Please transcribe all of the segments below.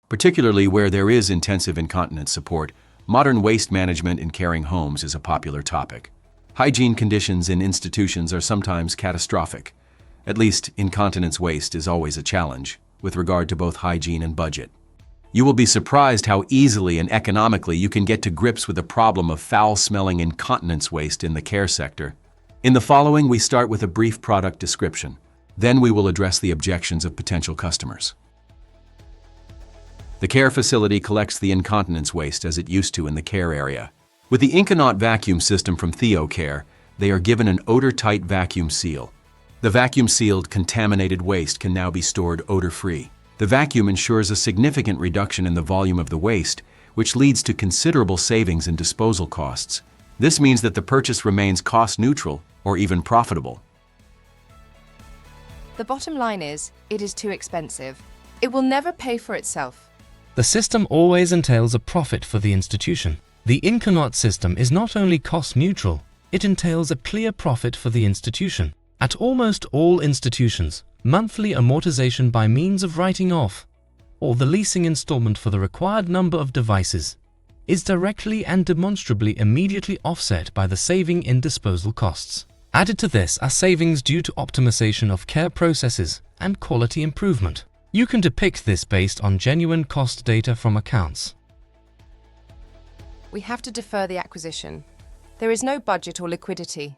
Particularly where there is intensive incontinence support, modern waste management in caring homes is a popular topic. Hygiene conditions in institutions are sometimes catastrophic. At least, incontinence waste is always a challenge, with regard to both hygiene and budget. You will be surprised how easily and economically you can get to grips with the problem of foul-smelling incontinence waste in the care sector. In the following, we start with a brief product description. Then we will address the objections of potential customers. The care facility collects the incontinence waste as it used to in the care area. With the INKO vacuum system from Theocare, they are given an odor-tight vacuum seal. The vacuum-sealed, contaminated waste can now be stored odor-free. The vacuum ensures a significant reduction in the volume of the waste, which leads to considerable savings in disposal costs. This means that the purchase remains cost-neutral or even profitable. The bottom line is, it is too expensive. It will never pay for itself. The system always entails a profit for the institution. The INKO system is not only cost-neutral, it entails a clear profit for the institution. At almost all institutions, monthly amortization by means of writing off, or the leasing installment for the required number of devices, is directly and demonstrably immediately offset by the saving in disposal costs. Added to this are savings due to optimization of care processes and quality improvement. You can depict this based on genuine cost data from accounts. We have to defer the acquisition. There is no budget or liquidity.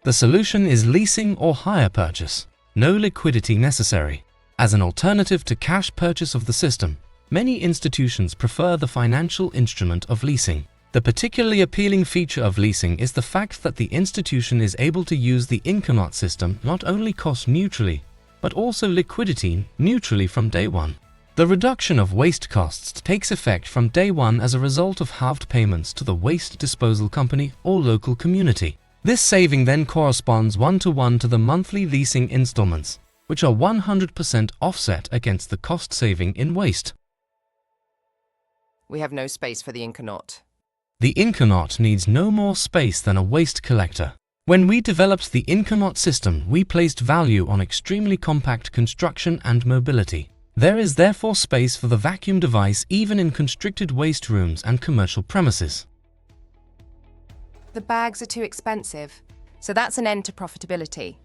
The solution is leasing or hire purchase. No liquidity necessary. As an alternative to cash purchase of the system, many institutions prefer the financial instrument of leasing. The particularly appealing feature of leasing is the fact that the institution is able to use the INKO system not only cost-neutrally, but also liquidity-neutrally from day one. The reduction of waste costs takes effect from day one as a result of halved payments to the waste disposal company or local community. This saving then corresponds one-to-one to the monthly leasing installments, which are 100% offset against the cost saving in waste. We have no space for the INKO. The INKO needs no more space than a waste collector. When we developed the INKO system, we placed value on extremely compact construction and mobility. There is therefore space for the vacuum device even in constricted waste rooms and commercial premises. The bags are too expensive, so that's an end to profitability.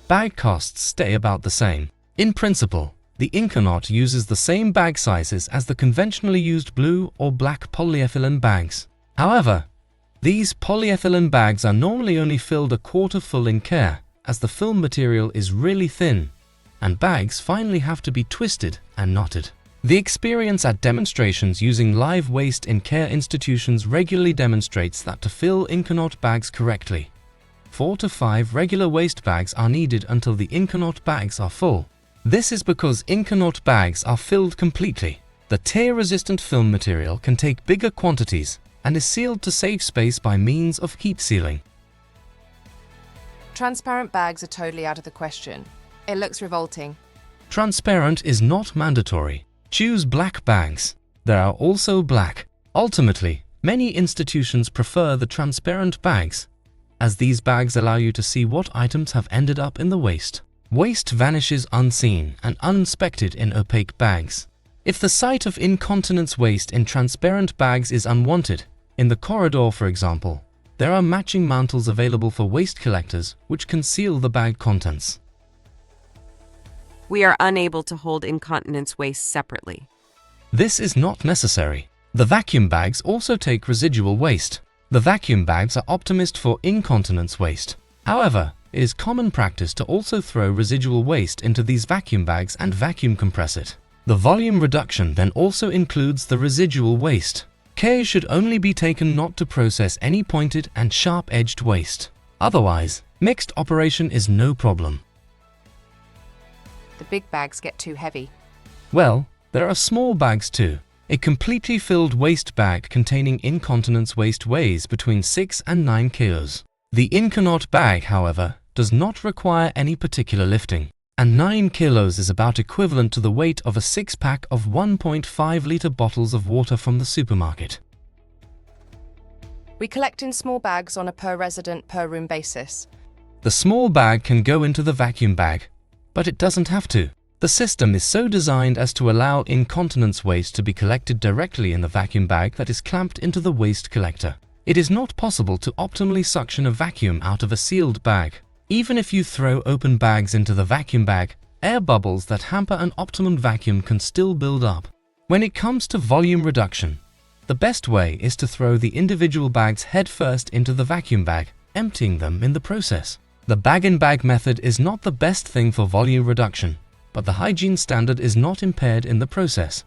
Bag costs stay about the same. In principle, the INKO uses the same bag sizes as the conventionally used blue or black polyethylene bags. However, these polyethylene bags are normally only filled a quarter full in care, as the film material is really thin, and bags finally have to be twisted and knotted. The experience at demonstrations using live waste in care institutions regularly demonstrates that to fill INKO bags correctly, 4 to 5 regular waste bags are needed until the INKO bags are full. This is because INKO bags are filled completely. The tear-resistant film material can take bigger quantities and is sealed to save space by means of heat sealing. Transparent bags are totally out of the question. It looks revolting. Transparent is not mandatory. Choose black bags. There are also black. Ultimately, many institutions prefer the transparent bags, as these bags allow you to see what items have ended up in the waste. Waste vanishes unseen and uninspected in opaque bags. If the sight of incontinence waste in transparent bags is unwanted, in the corridor for example, there are matching mantles available for waste collectors which conceal the bag contents. We are unable to hold incontinence waste separately. This is not necessary. The vacuum bags also take residual waste. The vacuum bags are optimised for incontinence waste. However, it is common practice to also throw residual waste into these vacuum bags and vacuum compress it. The volume reduction then also includes the residual waste. Care should only be taken not to process any pointed and sharp-edged waste. Otherwise, mixed operation is no problem. The big bags get too heavy. Well, there are small bags too. A completely filled waste bag containing incontinence waste weighs between 6 and 9 kilos. The INKO bag, however, does not require any particular lifting, and 9 kilos is about equivalent to the weight of a 6-pack of 1.5-liter bottles of water from the supermarket. We collect in small bags on a per-resident, per-room basis. The small bag can go into the vacuum bag, but it doesn't have to. The system is so designed as to allow incontinence waste to be collected directly in the vacuum bag that is clamped into the waste collector. It is not possible to optimally suction a vacuum out of a sealed bag. Even if you throw open bags into the vacuum bag, air bubbles that hamper an optimum vacuum can still build up. When it comes to volume reduction, the best way is to throw the individual bags headfirst into the vacuum bag, emptying them in the process. The bag-in-bag method is not the best thing for volume reduction, but the hygiene standard is not impaired in the process.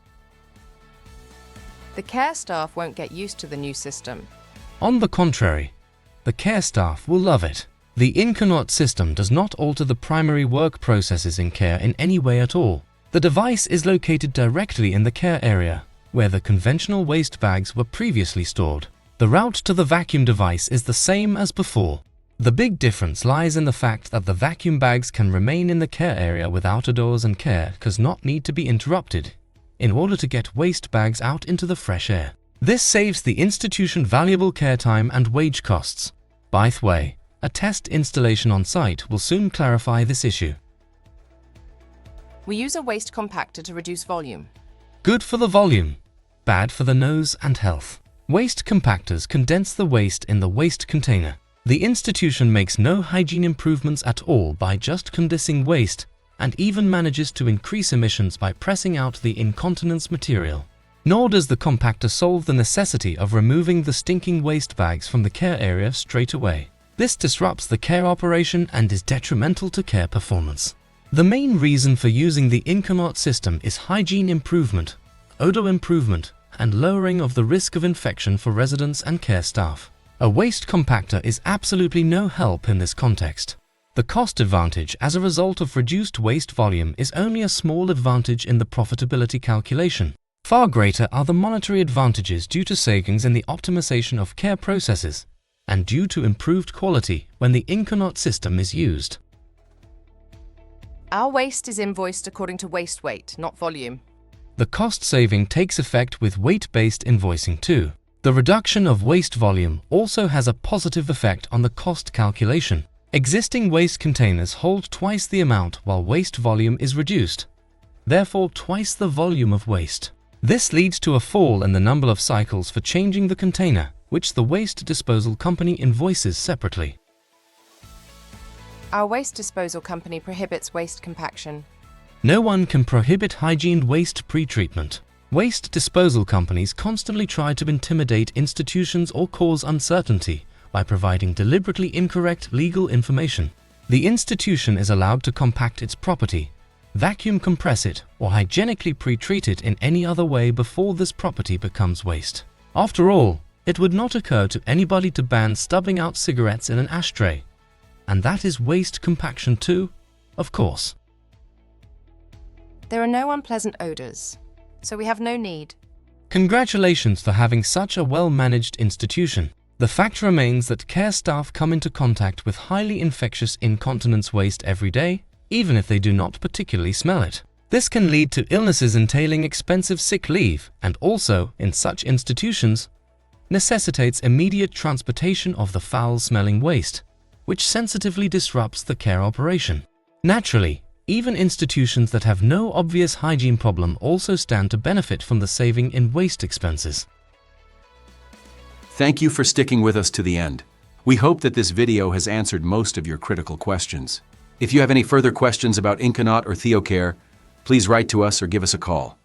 The care staff won't get used to the new system. On the contrary, the care staff will love it. The INKO system does not alter the primary work processes in care in any way at all. The device is located directly in the care area, where the conventional waste bags were previously stored. The route to the vacuum device is the same as before. The big difference lies in the fact that the vacuum bags can remain in the care area without odors, and care does not need to be interrupted in order to get waste bags out into the fresh air. This saves the institution valuable care time and wage costs. By the way, a test installation on site will soon clarify this issue. We use a waste compactor to reduce volume. Good for the volume, bad for the nose and health. Waste compactors condense the waste in the waste container. The institution makes no hygiene improvements at all by just condensing waste, and even manages to increase emissions by pressing out the incontinence material. Nor does the compactor solve the necessity of removing the stinking waste bags from the care area straight away. This disrupts the care operation and is detrimental to care performance. The main reason for using the INKO system is hygiene improvement, odor improvement, and lowering of the risk of infection for residents and care staff. A waste compactor is absolutely no help in this context. The cost advantage as a result of reduced waste volume is only a small advantage in the profitability calculation. Far greater are the monetary advantages due to savings in the optimization of care processes and due to improved quality when the INKO system is used. Our waste is invoiced according to waste weight, not volume. The cost saving takes effect with weight-based invoicing too. The reduction of waste volume also has a positive effect on the cost calculation. Existing waste containers hold twice the amount while waste volume is reduced, therefore twice the volume of waste. This leads to a fall in the number of cycles for changing the container, which the waste disposal company invoices separately. Our waste disposal company prohibits waste compaction. No one can prohibit hygiene waste pre-treatment. Waste disposal companies constantly try to intimidate institutions or cause uncertainty by providing deliberately incorrect legal information. The institution is allowed to compact its property, vacuum compress it, or hygienically pre-treat it in any other way before this property becomes waste. After all, it would not occur to anybody to ban stubbing out cigarettes in an ashtray. And that is waste compaction too, of course. There are no unpleasant odors, so we have no need. Congratulations for having such a well-managed institution. The fact remains that care staff come into contact with highly infectious incontinence waste every day, even if they do not particularly smell it. This can lead to illnesses entailing expensive sick leave and also, in such institutions, necessitates immediate transportation of the foul-smelling waste, which sensitively disrupts the care operation. Naturally, even institutions that have no obvious hygiene problem also stand to benefit from the saving in waste expenses. Thank you for sticking with us to the end. We hope that this video has answered most of your critical questions. If you have any further questions about INKO or Theocare, please write to us or give us a call.